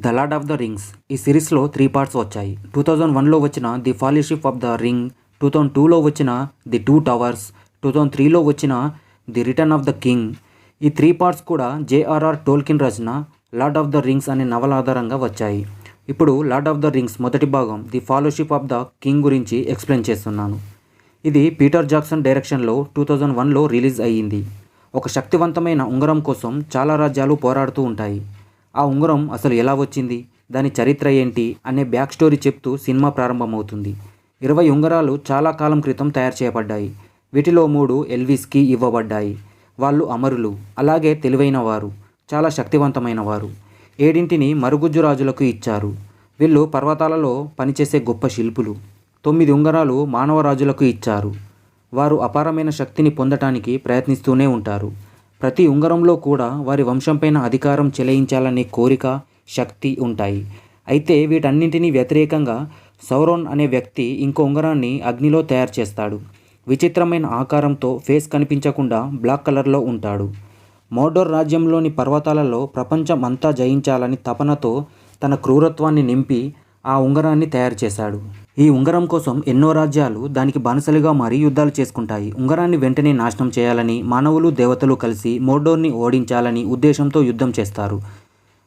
The Lord of the Rings ఈ సిరీస్లో 3 parts వచ్చాయి. 2001లో వచ్చిన the Fellowship of the Ring, 2002లో వచ్చిన ది 2 టవర్స్, 2003లో వచ్చిన the Return of the King. ఈ 3 పార్ట్స్ కూడా జేఆర్ఆర్ టోల్కిన్ రచన లార్డ్ ఆఫ్ ద రింగ్స్ అనే నవల ఆధారంగా వచ్చాయి. ఇప్పుడు లార్డ్ ఆఫ్ ద రింగ్స్ మొదటి భాగం the Fellowship of the king గురించి ఎక్స్ప్లెయిన్ చేస్తున్నాను. ఇది పీటర్ జాక్సన్ డైరెక్షన్లో 2001లో రిలీజ్ అయ్యింది. ఒక శక్తివంతమైన ఉంగరం కోసం చాలా రాజ్యాలు పోరాడుతూ ఉంటాయి. ఆ ఉంగరం అసలు ఎలా వచ్చింది, దాని చరిత్ర ఏంటి అనే బ్యాక్ స్టోరీ చెప్తూ సినిమా ప్రారంభమవుతుంది. 20 ఉంగరాలు చాలా కాలం క్రితం తయారు చేయబడ్డాయి. వీటిలో 3 ఎల్విస్కి ఇవ్వబడ్డాయి. వాళ్ళు అమరులు, అలాగే తెలివైన వారు, చాలా శక్తివంతమైన వారు. 7ంటిని మరుగుజ్జు రాజులకు ఇచ్చారు. వీళ్ళు పర్వతాలలో పనిచేసే గొప్ప శిల్పులు. 9 ఉంగరాలు మానవ రాజులకు ఇచ్చారు. వారు అపారమైన శక్తిని పొందటానికి ప్రయత్నిస్తూనే ఉంటారు. ప్రతి ఉంగరంలో కూడా వారి వంశంపైన అధికారం చెలాయించాలనే కోరిక, శక్తి ఉంటాయి. అయితే వీటన్నింటినీ వ్యతిరేకంగా సౌరోన్ అనే వ్యక్తి ఇంకో ఉంగరాన్ని అగ్నిలో తయారు చేస్తాడు. విచిత్రమైన ఆకారంతో ఫేస్ కనిపించకుండా బ్లాక్ కలర్లో ఉంటాడు. మోర్డోర్ రాజ్యంలోని పర్వతాలలో ప్రపంచం అంతా జయించాలని తపనతో తన క్రూరత్వాన్ని నింపి ఆ ఉంగరాన్ని తయారు చేశాడు. ఈ ఉంగరం కోసం ఎన్నో రాజ్యాలు దానికి బానిసలుగా మారి యుద్ధాలు చేసుకుంటాయి. ఉంగరాన్ని వెంటనే నాశనం చేయాలని మానవులు, దేవతలు కలిసి మోర్డోర్ని ఓడించాలని ఉద్దేశంతో యుద్ధం చేస్తారు.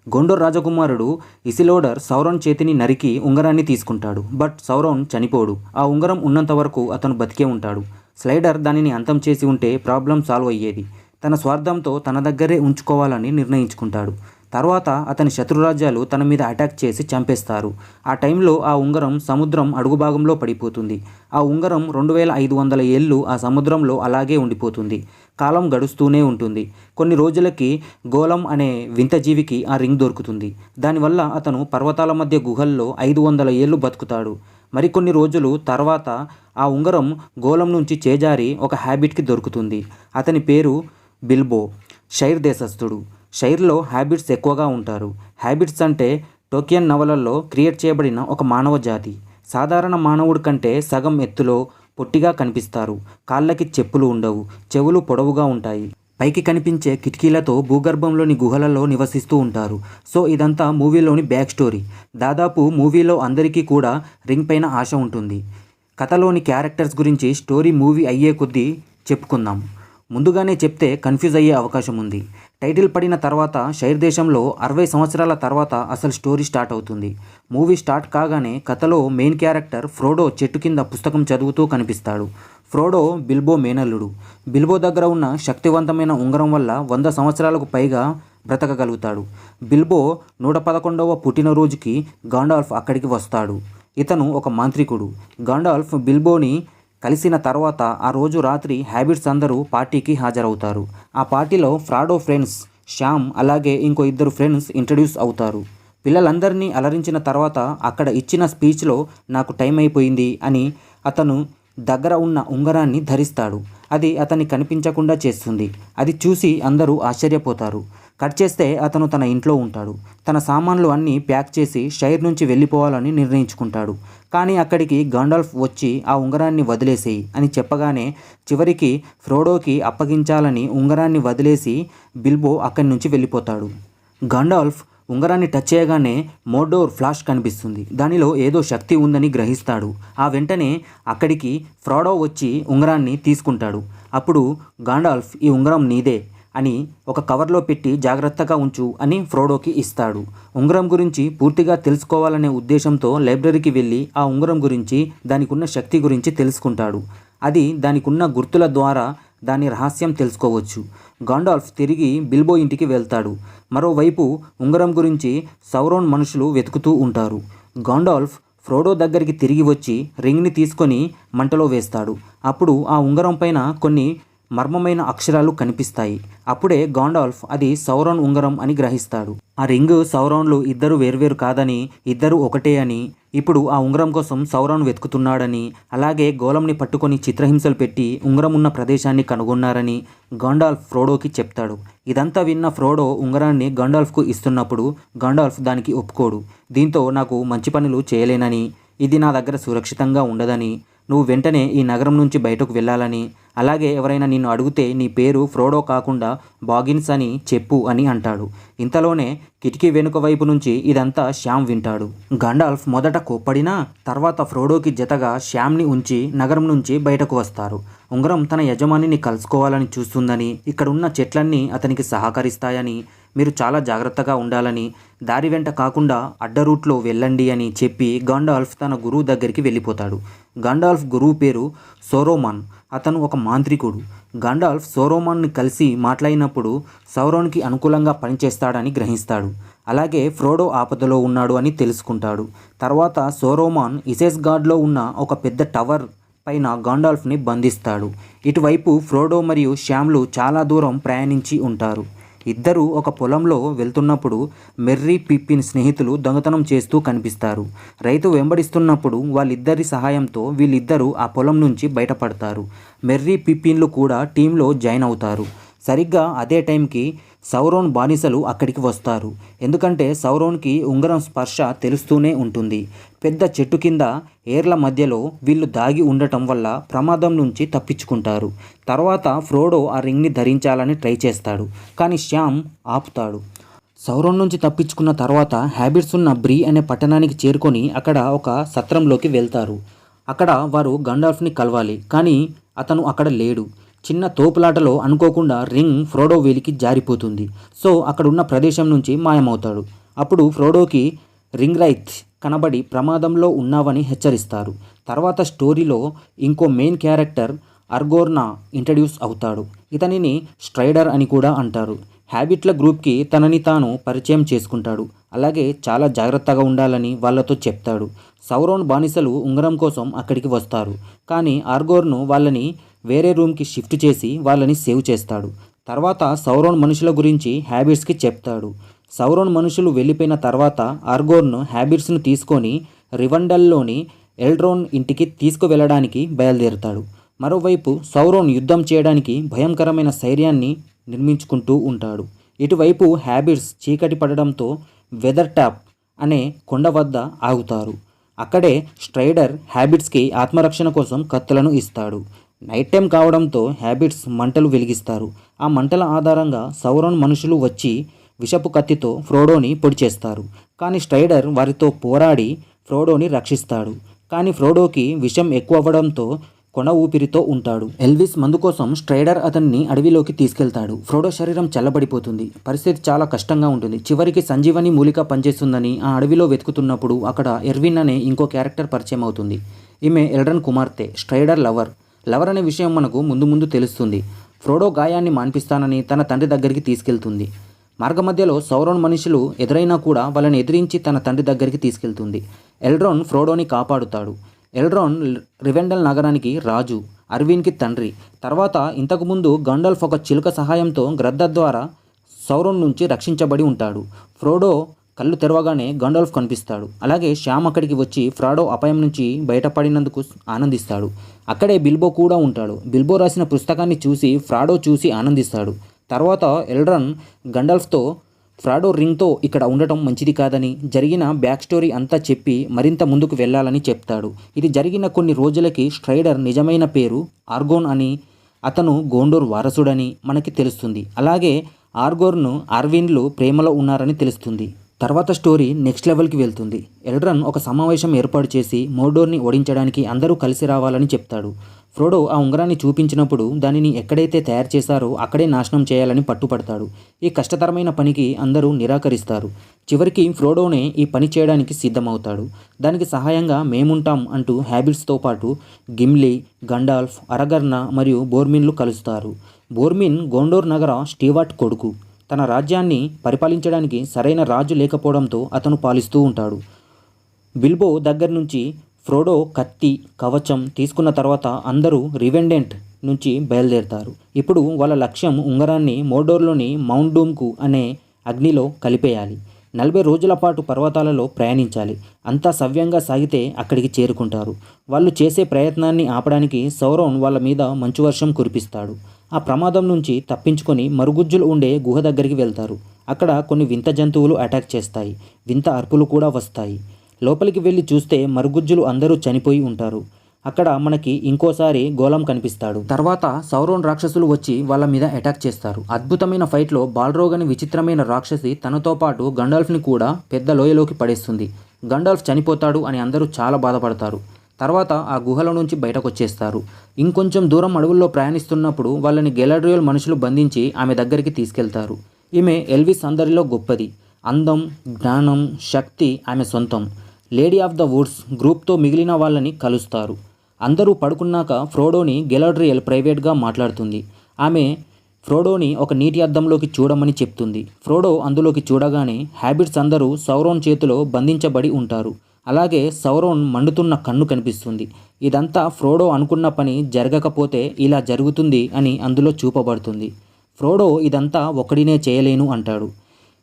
గొండోర్ రాజకుమారుడు ఇసిలోడర్ సౌరోన్ చేతిని నరికి ఉంగరాన్ని తీసుకుంటాడు. బట్ సౌరోన్ చనిపోడు. ఆ ఉంగరం ఉన్నంత వరకు అతను బతికే ఉంటాడు. స్లైడర్ దానిని అంతం చేసి ఉంటే ప్రాబ్లం సాల్వ్ అయ్యేది. తన స్వార్థంతో తన దగ్గరే ఉంచుకోవాలని నిర్ణయించుకుంటాడు. తర్వాత అతని శత్రురాజ్యాలు తన మీద అటాక్ చేసి చంపేస్తారు. ఆ టైంలో ఆ ఉంగరం సముద్రం అడుగు భాగంలో పడిపోతుంది. ఆ ఉంగరం 2500 ఏళ్ళు ఆ సముద్రంలో అలాగే ఉండిపోతుంది. కాలం గడుస్తూనే ఉంటుంది. కొన్ని రోజులకి గోలం అనే వింత జీవికి ఆ రింగ్ దొరుకుతుంది. దానివల్ల అతను పర్వతాల మధ్య గుహల్లో 500 ఏళ్ళు బతుకుతాడు. మరికొన్ని రోజులు తర్వాత ఆ ఉంగరం గోళం నుంచి చేజారి ఒక హ్యాబిట్కి దొరుకుతుంది. అతని పేరు బిల్బో. షైర్ దేశస్థుడు. షైర్లో హ్యాబిట్స్ ఎక్కువగా ఉంటారు. హ్యాబిట్స్ అంటే టోకియన్ నవలల్లో క్రియేట్ చేయబడిన ఒక మానవ జాతి. సాధారణ మానవుడి కంటే సగం ఎత్తులో పొట్టిగా కనిపిస్తారు. కాళ్ళకి చెప్పులు ఉండవు. చెవులు పొడవుగా ఉంటాయి. పైకి కనిపించే కిటికీలతో భూగర్భంలోని గుహలలో నివసిస్తూ ఉంటారు. సో ఇదంతా మూవీలోని బ్యాక్ స్టోరీ. దాదాపు మూవీలో అందరికీ కూడా రింగ్ పైన ఆశ ఉంటుంది. కథలోని క్యారెక్టర్స్ గురించి స్టోరీ మూవీ అయ్యే కొద్దీ చెప్పుకుందాం. ముందుగానే చెప్తే కన్ఫ్యూజ్ అయ్యే అవకాశం ఉంది. టైటిల్ పడిన తర్వాత షైర్ దేశంలో 60 సంవత్సరాల తర్వాత అసలు స్టోరీ స్టార్ట్ అవుతుంది. మూవీ స్టార్ట్ కాగానే కథలో మెయిన్ క్యారెక్టర్ ఫ్రోడో చెట్టు కింద పుస్తకం చదువుతూ కనిపిస్తాడు. ఫ్రోడో బిల్బో మేనల్లుడు. బిల్బో దగ్గర ఉన్న శక్తివంతమైన ఉంగరం వల్ల 100 సంవత్సరాలకు పైగా బ్రతకగలుగుతాడు. బిల్బో 111వ పుట్టినరోజుకి గాండాల్ఫ్ అక్కడికి వస్తాడు. ఇతను ఒక మాంత్రికుడు. గాండాల్ఫ్ బిల్బోని కలిసిన తర్వాత ఆ రోజు రాత్రి హ్యాబిట్స్ అందరూ పార్టీకి హాజరవుతారు. ఆ పార్టీలో ఫ్రాడో ఫ్రెండ్స్ శ్యామ్ అలాగే ఇంకో 2 ఫ్రెండ్స్ ఇంట్రడ్యూస్ అవుతారు. పిల్లలందరినీ అలరించిన తర్వాత అక్కడ ఇచ్చిన స్పీచ్లో నాకు టైం అయిపోయింది అని అతను దగ్గర ఉన్న ఉంగరాన్ని ధరిస్తాడు. అది అతన్ని కనిపించకుండా చేస్తుంది. అది చూసి అందరూ ఆశ్చర్యపోతారు. కట్ చేస్తే అతను తన ఇంట్లో ఉంటాడు. తన సామాన్లు అన్నీ ప్యాక్ చేసి షైర్ నుంచి వెళ్ళిపోవాలని నిర్ణయించుకుంటాడు. కానీ అక్కడికి గాండాల్ఫ్ వచ్చి ఆ ఉంగరాన్ని వదిలేసేయి అని చెప్పగానే చివరికి ఫ్రోడోకి అప్పగించాలని ఉంగరాన్ని వదిలేసి బిల్బో అక్కడి నుంచి వెళ్ళిపోతాడు. గాండాల్ఫ్ ఉంగరాన్ని టచ్ చేయగానే మోర్డోర్ ఫ్లాష్ కనిపిస్తుంది. దానిలో ఏదో శక్తి ఉందని గ్రహిస్తాడు. ఆ వెంటనే అక్కడికి ఫ్రోడో వచ్చి ఉంగరాన్ని తీసుకుంటాడు. అప్పుడు గాండాల్ఫ్ ఈ ఉంగరం నీదే అని ఒక కవర్లో పెట్టి జాగ్రత్తగా ఉంచు అని ఫ్రోడోకి ఇస్తాడు. ఉంగరం గురించి పూర్తిగా తెలుసుకోవాలనే ఉద్దేశంతో లైబ్రరీకి వెళ్ళి ఆ ఉంగరం గురించి, దానికి ఉన్న శక్తి గురించి తెలుసుకుంటాడు. అది దానికి ఉన్న గుర్తుల ద్వారా దాని రహస్యం తెలుసుకోవచ్చు. గాండాల్ఫ్ తిరిగి బిల్బో ఇంటికి వెళ్తాడు. మరోవైపు ఉంగరం గురించి సౌరోన్ మనుషులు వెతుకుతూ ఉంటారు. గాండాల్ఫ్ ఫ్రోడో దగ్గరికి తిరిగి వచ్చి రింగ్ని తీసుకొని మంటలో వేస్తాడు. అప్పుడు ఆ ఉంగరం పైన కొన్ని మర్మమైన అక్షరాలు కనిపిస్తాయి. అప్పుడే గాండాల్ఫ్ అది సౌరోన్ ఉంగరం అని గ్రహిస్తాడు. ఆ రింగ్ సౌరోన్లు ఇద్దరు వేర్వేరు కాదని, ఇద్దరు ఒకటే అని, ఇప్పుడు ఆ ఉంగరం కోసం సౌరోన్ వెతుకుతున్నాడని, అలాగే గోళంని పట్టుకొని చిత్రహింసలు పెట్టి ఉంగరం ఉన్న ప్రదేశాన్ని కనుగొన్నారని గాండాల్ఫ్ ఫ్రోడోకి చెప్తాడు. ఇదంతా విన్న ఫ్రోడో ఉంగరాన్ని గాండాల్ఫ్కు ఇస్తున్నప్పుడు గాండాల్ఫ్ దానికి ఒప్పుకోడు. దీంతో నాకు మంచి పనులు చేయలేనని, ఇది నా దగ్గర సురక్షితంగా ఉండదని, నువ్వు వెంటనే ఈ నగరం నుంచి బయటకు వెళ్ళాలని, అలాగే ఎవరైనా నిన్ను అడిగితే నీ పేరు ఫ్రోడో కాకుండా బాగిన్స్ అని చెప్పు అని అంటాడు. ఇంతలోనే కిటికీ వెనుక వైపు నుంచి ఇదంతా శ్యామ్ వింటాడు. గండాల్ఫ్ మొదట కోప్పడినా తర్వాత ఫ్రోడోకి జతగా శ్యామ్ని ఉంచి నగరం నుంచి బయటకు వస్తారు. ఉంగరం తన యజమానిని కలుసుకోవాలని చూస్తుందని, ఇక్కడున్న చెట్లన్నీ అతనికి సహకరిస్తాయని, మీరు చాలా జాగ్రత్తగా ఉండాలని, దారి వెంట కాకుండా అడ్డ రూట్లో వెళ్ళండి అని చెప్పి గాండాల్ఫ్ తన గురువు దగ్గరికి వెళ్ళిపోతాడు. గాండాల్ఫ్ గురువు పేరు సోరోమాన్. అతను ఒక మాంత్రికుడు. గాండాల్ఫ్ సోరోమాన్ని కలిసి మాట్లాడినప్పుడు సౌరోన్కి అనుకూలంగా పనిచేస్తాడని గ్రహిస్తాడు. అలాగే ఫ్రోడో ఆపదలో ఉన్నాడు అని తెలుసుకుంటాడు. తర్వాత సోరోమాన్ ఇసెస్గార్డ్లో ఉన్న ఒక పెద్ద టవర్ పైన గాండాల్ఫ్ని బంధిస్తాడు. ఇటువైపు ఫ్రోడో మరియు శ్యామ్లు చాలా దూరం ప్రయాణించి ఉంటారు. ఇద్దరూ ఒక పొలంలో వెళ్తున్నప్పుడు మెర్రీ పిప్పిన్ స్నేహితులు దొంగతనం చేస్తూ కనిపిస్తారు. రైతు వెంబడిస్తున్నప్పుడు వాళ్ళిద్దరి సహాయంతో వీళ్ళిద్దరూ ఆ పొలం నుంచి బయటపడతారు. మెర్రీ పిప్పిన్లు కూడా టీంలో జాయిన్ అవుతారు. సరిగ్గా అదే టైంకి సౌరోన్ బానిసలు అక్కడికి వస్తారు. ఎందుకంటే సౌరోన్కి ఉంగరం స్పర్శ తెలుస్తూనే ఉంటుంది. పెద్ద చెట్టు కింద ఏర్ల మధ్యలో వీళ్ళు దాగి ఉండటం వల్ల ప్రమాదం నుంచి తప్పించుకుంటారు. తర్వాత ఫ్రోడో ఆ రింగ్ని ధరించాలని ట్రై చేస్తాడు, కానీ శ్యామ్ ఆపుతాడు. సౌరోన్ నుంచి తప్పించుకున్న తర్వాత హ్యాబిట్స్ ఉన్న బ్రీ అనే పట్టణానికి చేరుకొని అక్కడ ఒక సత్రంలోకి వెళ్తారు. అక్కడ వారు గండాల్ఫ్ని కలవాలి, కానీ అతను అక్కడ లేడు. చిన్న తోపులాటలో అనుకోకుండా రింగ్ ఫ్రోడో వేలికి జారిపోతుంది. సో అక్కడున్న ప్రదేశం నుంచి మాయమవుతాడు. అప్పుడు ఫ్రోడోకి రింగ్ రైత్ కనబడి ప్రమాదంలో ఉన్నావని హెచ్చరిస్తారు. తర్వాత స్టోరీలో ఇంకో మెయిన్ క్యారెక్టర్ అర్గోర్నా ఇంట్రడ్యూస్ అవుతాడు. ఇతనిని స్ట్రైడర్ అని కూడా అంటారు. హ్యాబిట్ల గ్రూప్కి తనని తాను పరిచయం చేసుకుంటాడు. అలాగే చాలా జాగ్రత్తగా ఉండాలని వాళ్ళతో చెప్తాడు. సౌరోన్ బానిసలు ఉంగరం కోసం అక్కడికి వస్తారు, కానీ ఆర్గోర్ను వాళ్ళని వేరే రూమ్కి షిఫ్ట్ చేసి వాళ్ళని సేవ్ చేస్తాడు. తర్వాత సౌరోన్ మనుషుల గురించి హ్యాబిట్స్కి చెప్తాడు. సౌరోన్ మనుషులు వెళ్ళిపోయిన తర్వాత ఆర్గోర్ను హ్యాబిట్స్ను తీసుకొని రివండల్లోని ఎల్డ్రోన్ ఇంటికి తీసుకువెళ్ళడానికి బయలుదేరుతాడు. మరోవైపు సౌరోన్ యుద్ధం చేయడానికి భయంకరమైన శైర్యాన్ని నిర్మించుకుంటూ ఉంటాడు. ఇటువైపు హ్యాబిట్స్ చీకటి పడడంతో వెదర్ టాప్ అనే కొండ వద్ద ఆగుతారు. అక్కడే స్ట్రైడర్ హ్యాబిట్స్కి ఆత్మరక్షణ కోసం కత్తులను ఇస్తాడు. నైట్ టైం కావడంతో హ్యాబిట్స్ మంటలు వెలిగిస్తారు. ఆ మంటల ఆధారంగా సౌరోన్ మనుషులు వచ్చి విషపు కత్తితో ఫ్రోడోని పొడి చేస్తారు. కానీ స్ట్రైడర్ వారితో పోరాడి ఫ్రోడోని రక్షిస్తాడు. కానీ ఫ్రోడోకి విషం ఎక్కువ అవ్వడంతో కొన ఊపిరితో ఉంటాడు. ఎల్విస్ మందు కోసం స్ట్రైడర్ అతన్ని అడవిలోకి తీసుకెళ్తాడు. ఫ్రోడో శరీరం చల్లబడిపోతుంది. పరిస్థితి చాలా కష్టంగా ఉంటుంది. చివరికి సంజీవని మూలిక పనిచేస్తుందని ఆ అడవిలో వెతుకుతున్నప్పుడు అక్కడ ఎర్విన్ అనే ఇంకో క్యారెక్టర్ పరిచయం అవుతుంది. ఈమె ఎల్డ్రన్ కుమార్తె, స్ట్రైడర్ లవర్ అనే విషయం మనకు ముందు ముందు తెలుస్తుంది. ఫ్రోడో గాయాన్ని మాన్పిస్తానని తన తండ్రి దగ్గరికి తీసుకెళ్తుంది. మార్గమధ్యలో సౌరోన్ మనుషులు ఎదురైనా కూడా వాళ్ళని ఎదిరించి తన తండ్రి దగ్గరికి తీసుకెళ్తుంది. ఎల్డ్రోన్ ఫ్రోడోని కాపాడుతాడు. ఎల్డ్రోన్ రివెండల్ నగరానికి రాజు, అర్విన్కి తండ్రి. తర్వాత ఇంతకుముందు గండాల్ఫ్ ఒక చిలుక సహాయంతో గ్రద్ద ద్వారా సౌరోన్ నుంచి రక్షించబడి ఉంటాడు. ఫ్రోడో కళ్ళు తెరవగానే గండాల్ఫ్ కనిపిస్తాడు. అలాగే శ్యామ్ అక్కడికి వచ్చి ఫ్రోడో అపాయం నుంచి బయటపడినందుకు ఆనందిస్తాడు. అక్కడే బిల్బో కూడా ఉంటాడు. బిల్బో రాసిన పుస్తకాన్ని చూసి ఫ్రోడో చూసి ఆనందిస్తాడు. తర్వాత ఎల్డ్రన్ గండాల్ఫ్తో ఫ్రోడో రింగ్తో ఇక్కడ ఉండటం మంచిది కాదని, జరిగిన బ్యాక్ స్టోరీ అంతా చెప్పి మరింత ముందుకు వెళ్ళాలని చెప్తాడు. ఇది జరిగిన కొన్ని రోజులకి స్ట్రైడర్ నిజమైన పేరు ఆర్గోన్ అని, అతను గోండోర్ వారసుడని మనకి తెలుస్తుంది. అలాగే ఆర్గోర్ను అర్విన్లు ప్రేమలో ఉన్నారని తెలుస్తుంది. తర్వాత స్టోరీ నెక్స్ట్ లెవెల్కి వెళ్తుంది. ఎల్డ్రన్ ఒక సమావేశం ఏర్పాటు చేసి మోర్డోర్ని ఓడించడానికి అందరూ కలిసి రావాలని చెప్తాడు. ఫ్రోడో ఆ ఉంగరాన్ని చూపించినప్పుడు దానిని ఎక్కడైతే తయారు చేశారో అక్కడే నాశనం చేయాలని పట్టుపడతాడు. ఈ కష్టతరమైన పనికి అందరూ నిరాకరిస్తారు. చివరికి ఫ్రోడోనే ఈ పని చేయడానికి సిద్ధమవుతాడు. దానికి సహాయంగా మేముంటాం అంటూ హ్యాబిట్స్తో పాటు గిమ్లీ, గండాల్ఫ్, అరగర్నా మరియు బోర్మిన్లు కలుస్తారు. బోర్మిన్ గోండోర్ నగర స్టీవార్ట్ కొడుకు. తన రాజ్యాన్ని పరిపాలించడానికి సరైన రాజు లేకపోవడంతో అతను పాలిస్తూ ఉంటాడు. బిల్బో దగ్గర నుంచి ఫ్రోడో కత్తి, కవచం తీసుకున్న తర్వాత అందరూ రివెండెంట్ నుంచి బయలుదేరుతారు. ఇప్పుడు వాళ్ళ లక్ష్యం ఉంగరాన్ని మోర్డోర్లోని మౌంట్ డూమ్కు అనే అగ్నిలో కలిపేయాలి. 40 రోజుల పాటు పర్వతాలలో ప్రయాణించాలి. అంతా సవ్యంగా సాగితే అక్కడికి చేరుకుంటారు. వాళ్ళు చేసే ప్రయత్నాన్ని ఆపడానికి సౌరోన్ వాళ్ళ మీద మంచు వర్షం కురిపిస్తాడు. ఆ ప్రమాదం నుంచి తప్పించుకొని మరుగుజ్జులు ఉండే గుహ దగ్గరికి వెళ్తారు. అక్కడ కొన్ని వింత జంతువులు అటాక్ చేస్తాయి. వింత అరుపులు కూడా వస్తాయి. లోపలికి వెళ్ళి చూస్తే మరుగుజ్జులు అందరూ చనిపోయి ఉంటారు. అక్కడ మనకి ఇంకోసారి గోళం కనిపిస్తాడు. తర్వాత సౌరోన్ రాక్షసులు వచ్చి వాళ్ళ మీద అటాక్ చేస్తారు. అద్భుతమైన ఫైట్లో బాల్రోగ్ అనే విచిత్రమైన రాక్షసి తనతో పాటు గండాల్ఫ్ని కూడా పెద్ద లోయలోకి పడేస్తుంది. గండాల్ఫ్ చనిపోతాడు అని అందరూ చాలా బాధపడతారు. తర్వాత ఆ గుహల నుంచి బయటకు వచ్చేస్తారు. ఇంకొంచెం దూరం అడవుల్లో ప్రయాణిస్తున్నప్పుడు వాళ్ళని గెలాడ్రియల్ మనుషులు బంధించి ఆమె దగ్గరికి తీసుకెళ్తారు. ఈమె ఎల్విస్ అందరిలో గొప్పది. అందం, జ్ఞానం, శక్తి ఆమె సొంతం. లేడీ ఆఫ్ ద వుడ్స్ గ్రూప్తో మిగిలిన వాళ్ళని కలుస్తారు. అందరూ పడుకున్నాక ఫ్రోడోని గెలాడ్రియల్ ప్రైవేట్గా మాట్లాడుతుంది. ఆమె ఫ్రోడోని ఒక నీటి అద్దంలోకి చూడమని చెప్తుంది. ఫ్రోడో అందులోకి చూడగానే హ్యాబిట్స్ అందరూ సౌరోన్ చేతిలో బంధించబడి ఉంటారు. అలాగే సౌరోన్ మండుతున్న కన్ను కనిపిస్తుంది. ఇదంతా ఫ్రోడో అనుకున్న పని జరగకపోతే ఇలా జరుగుతుంది అని అందులో చూపబడుతుంది. ఫ్రోడో ఇదంతా ఒక్కడినే చేయలేను అంటాడు.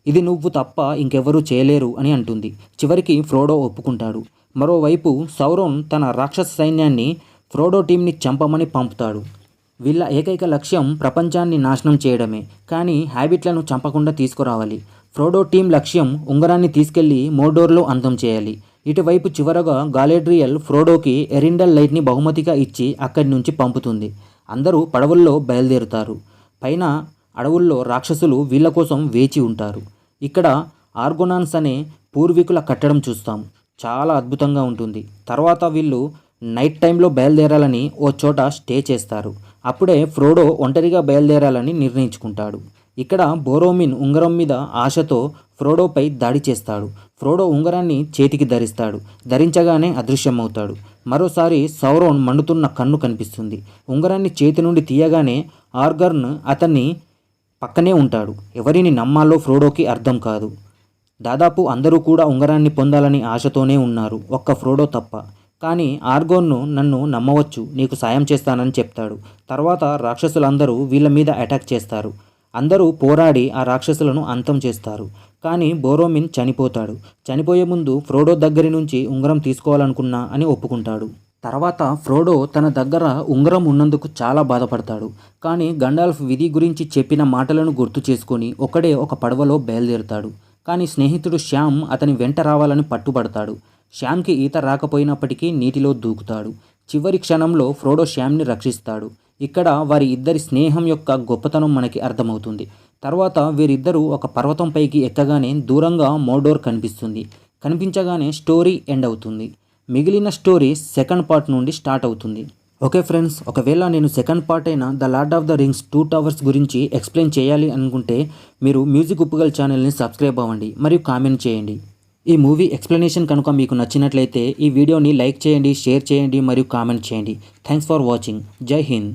ఇది నువ్వు తప్ప ఇంకెవరూ చేయలేరు అని అంటుంది. చివరికి ఫ్రోడో ఒప్పుకుంటాడు. మరోవైపు సౌరోన్ తన రాక్షస సైన్యాన్ని ఫ్రోడో టీంని చంపమని పంపుతాడు. వీళ్ళ ఏకైక లక్ష్యం ప్రపంచాన్ని నాశనం చేయడమే, కానీ హ్యాబిట్లను చంపకుండా తీసుకురావాలి. ఫ్రోడో టీం లక్ష్యం ఉంగరాన్ని తీసుకెళ్లి మోర్డోర్లో అంతం చేయాలి. ఇటువైపు చివరగా గాలేడ్రియల్ ఫ్రోడోకి ఎరిండల్ లైట్ని బహుమతిగా ఇచ్చి అక్కడి నుంచి పంపుతుంది. అందరూ పడవల్లో బయలుదేరుతారు. పైన అడవుల్లో రాక్షసులు వీళ్ళ కోసం వేచి ఉంటారు. ఇక్కడ ఆర్గొనాన్స్ అనే పూర్వీకుల కట్టడం చూస్తాం. చాలా అద్భుతంగా ఉంటుంది. తర్వాత వీళ్ళు నైట్ టైంలో బయలుదేరాలని ఓ చోట స్టే చేస్తారు. అప్పుడే ఫ్రోడో ఒంటరిగా బయలుదేరాలని నిర్ణయించుకుంటాడు. ఇక్కడ బోరోమిన్ ఉంగరం మీద ఆశతో ఫ్రోడోపై దాడి చేస్తాడు. ఫ్రోడో ఉంగరాన్ని చేతికి ధరిస్తాడు. ధరించగానే అదృశ్యమవుతాడు. మరోసారి సౌరోన్ మండుతున్న కన్ను కనిపిస్తుంది. ఉంగరాన్ని చేతి నుండి తీయగానే ఆర్గర్న్ అతన్ని పక్కనే ఉంటాడు. ఎవరిని నమ్మాలో ఫ్రోడోకి అర్థం కాదు. దాదాపు అందరూ కూడా ఉంగరాన్ని పొందాలని ఆశతోనే ఉన్నారు, ఒక్క ఫ్రోడో తప్ప. కానీ ఆర్గోన్ను నన్ను నమ్మవచ్చు, నీకు సాయం చేస్తానని చెప్తాడు. తర్వాత రాక్షసులందరూ వీళ్ళ మీద అటాక్ చేస్తారు. అందరూ పోరాడి ఆ రాక్షసులను అంతం చేస్తారు. కానీ బోరోమిన్ చనిపోతాడు. చనిపోయే ముందు ఫ్రోడో దగ్గరి నుంచి ఉంగరం తీసుకోవాలనుకున్నా అని ఒప్పుకుంటాడు. తర్వాత ఫ్రోడో తన దగ్గర ఉంగరం ఉన్నందుకు చాలా బాధపడతాడు. కానీ గండాల్ఫ్ విధి గురించి చెప్పిన మాటలను గుర్తు చేసుకొని ఒకడే ఒక పడవలో బయలుదేరుతాడు. కానీ స్నేహితుడు శ్యామ్ అతని వెంట రావాలని పట్టుబడతాడు. శ్యామ్కి ఈత రాకపోయినప్పటికీ నీటిలో దూకుతాడు. చివరి క్షణంలో ఫ్రోడో శ్యామ్ని రక్షిస్తాడు. ఇక్కడ వారి ఇద్దరి స్నేహం యొక్క గొప్పతనం మనకి అర్థమవుతుంది. తర్వాత వీరిద్దరూ ఒక పర్వతం పైకి ఎక్కగానే దూరంగా మోర్డోర్ కనిపిస్తుంది. కనిపించగానే స్టోరీ ఎండ్ అవుతుంది. మిగిలిన స్టోరీ సెకండ్ పార్ట్ నుండి స్టార్ట్ అవుతుంది. ఓకే ఫ్రెండ్స్, ఒకవేళ నేను సెకండ్ పార్ట్ అయిన the Lord of the rings 2 towers గురించి ఎక్స్ప్లెయిన్ చేయాలి అనుకుంటే మీరు మ్యూజిక్ ఉప్పుగల్ ఛానల్ని సబ్స్క్రైబ్ అవ్వండి మరియు కామెంట్ చేయండి. ఈ మూవీ ఎక్స్ప్లెనేషన్ కనుక మీకు నచ్చినట్లయితే ఈ వీడియోని లైక్ చేయండి, షేర్ చేయండి మరియు కామెంట్ చేయండి. Thanks for watching. జై హింద్.